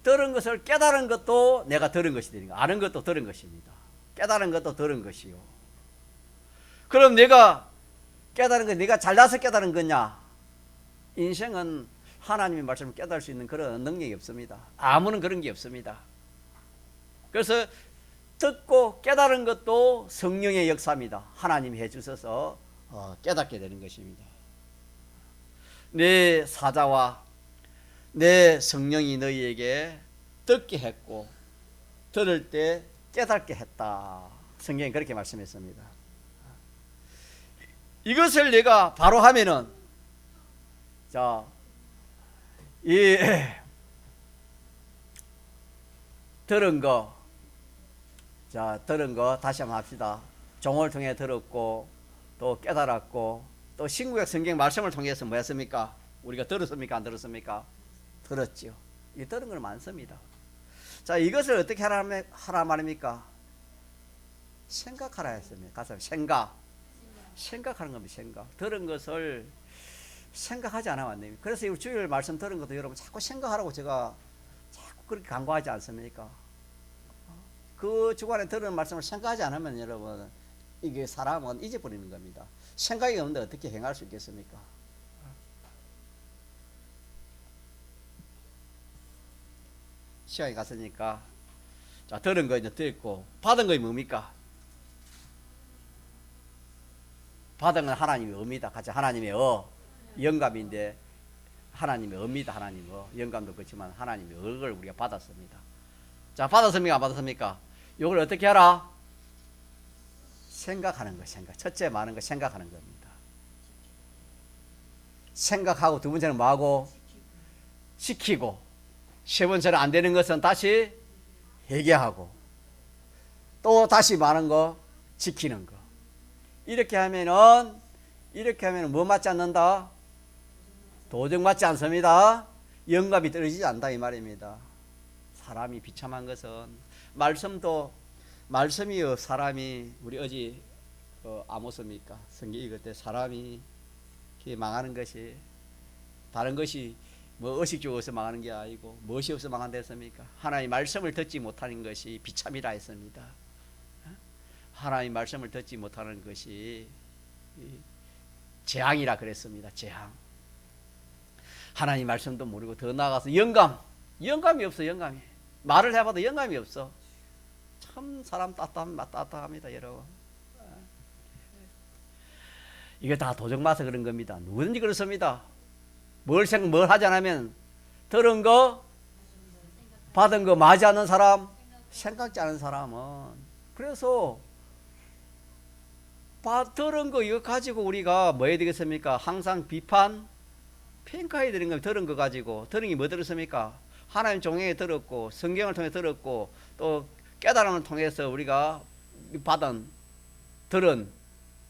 들은 것을 깨달은 것도 내가 들은 것이 되는 거. 아는 것도 들은 것입니다. 깨달은 것도 들은 것이요. 그럼 내가 깨달은 거 네가 잘나서 깨달은 거냐? 인생은 하나님의 말씀을 깨달을 수 있는 그런 능력이 없습니다. 아무는 그런 게 없습니다. 그래서 듣고 깨달은 것도 성령의 역사입니다. 하나님이 해주셔서 깨닫게 되는 것입니다. 내 사자와 내 성령이 너희에게 듣게 했고 들을 때 깨닫게 했다. 성경이 그렇게 말씀했습니다. 이것을 내가 바로 하면은 이 들은 거 다시 한번 합시다. 종을 통해 들었고 또 깨달았고 또 신구약 성경 말씀을 통해서 뭐 했습니까? 우리가 들었습니까? 안 들었습니까? 들었죠. 이 들은 건 많습니다. 자, 이것을 어떻게 하라 말입니까? 생각하라 했습니다. 가서 생각하는 겁니다. 들은 것을 생각하지 않으면 안 됩니다. 그래서 이 주일 말씀 들은 것도 여러분 자꾸 생각하라고 제가 자꾸 그렇게 강구하지 않습니까? 그 주간에 들은 말씀을 생각하지 않으면 여러분 이게 사람은 잊어버리는 겁니다. 생각이 없는데 어떻게 행할 수 있겠습니까? 시간이 갔으니까 들은 거 이제 듣고 받은 거 뭡니까? 받은 건 하나님의 의입니다. 같이 하나님의 영감인데 하나님의 의입니다. 하나님의 영감도 그렇지만 하나님의 의를 우리가 받았습니다. 자, 받았습니까? 안 받았습니까? 이걸 어떻게 하라? 생각하는 거, 생각. 첫째 많은 거 생각하는 겁니다. 생각하고 두 번째는 뭐하고? 지키고. 세 번째는 안 되는 것은 다시 회개하고. 또 다시 많은 거 지키는 거. 이렇게 하면은 뭐 맞지 않는다? 도적 맞지 않습니다. 영감이 떨어지지 않는다 이 말입니다. 사람이 비참한 것은 말씀이요 사람이 우리 어제 아모스입니까? 성경 읽을 때 사람이 망하는 것이 다른 것이 뭐 의식 없어 망하는 게 아니고 무엇이 없어 망한다 했습니까? 하나님 말씀을 듣지 못하는 것이 비참이라 했습니다. 하나님 말씀을 듣지 못하는 것이 재앙이라 그랬습니다. 재앙. 하나님 말씀도 모르고 더 나아가서 영감이 없어. 영감이 말을 해봐도 영감이 없어. 참 사람 따뜻합니다 여러분. 이게 다 도적 맞아 그런 겁니다. 누구든지 그렇습니다. 뭘 하지 않으면 들은 거 받은 거 맞지 않는 사람, 생각지 않은 사람은 그래서 들은 거 이거 가지고 우리가 뭐 해야 되겠습니까? 항상 비판, 평가해야 되는 거 들은 거 가지고 들은 게 뭐 들었습니까? 하나님 종에 들었고 성경을 통해 들었고 또 깨달음을 통해서 우리가 들은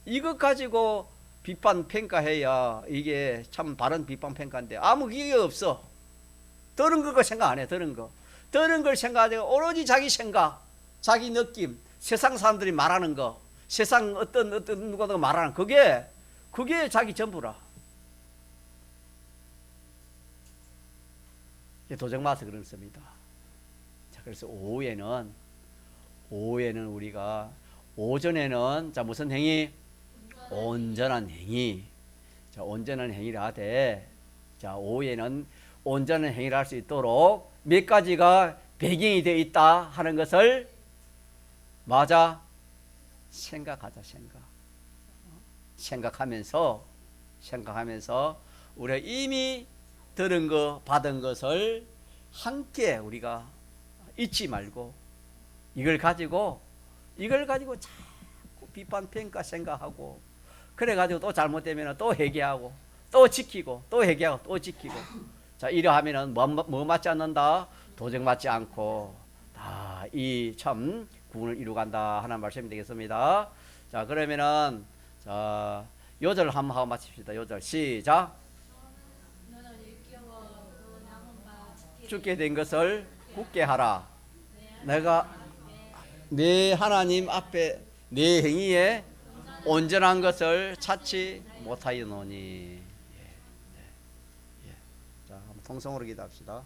이것 가지고 비판 평가해야 이게 참 바른 비판 평가인데 아무 기회 없어. 들은 거 생각 안 해. 들은 걸 생각하고 오로지 자기 생각, 자기 느낌, 세상 사람들이 말하는 거, 세상 어떤 누가 말하는 그게 자기 전부라. 도적 맞아 그렇습니다. 자, 그래서 오후에는 우리가 오전에는 자 무슨 행위? 온전한 행위. 자, 온전한 행위를 하되 자, 오후에는 온전한 행위를 할 수 있도록 몇 가지가 배경이 되어 있다 하는 것을 맞아 생각하자. 생각하면서 우리가 이미 들은 거 받은 것을 함께 우리가 잊지 말고 이걸 가지고 자꾸 비판 평가 생각하고 그래 가지고 또 잘못되면 또 회개하고 또 지키고 또 회개하고 또 지키고 자 이러하면은 뭐 맞지 않는다? 도적 맞지 않고 다 이 참 구원을 이루간다 하는 말씀이 되겠습니다. 자 그러면은 자 요절 한번 하고 마칩시다. 요절 시작. 죽게 된 것을 굳게 하라. 내가 내 하나님 앞에 내 행위에 온전한 것을 찾지 못하였노니. 자, 한번 통성으로 기도합시다.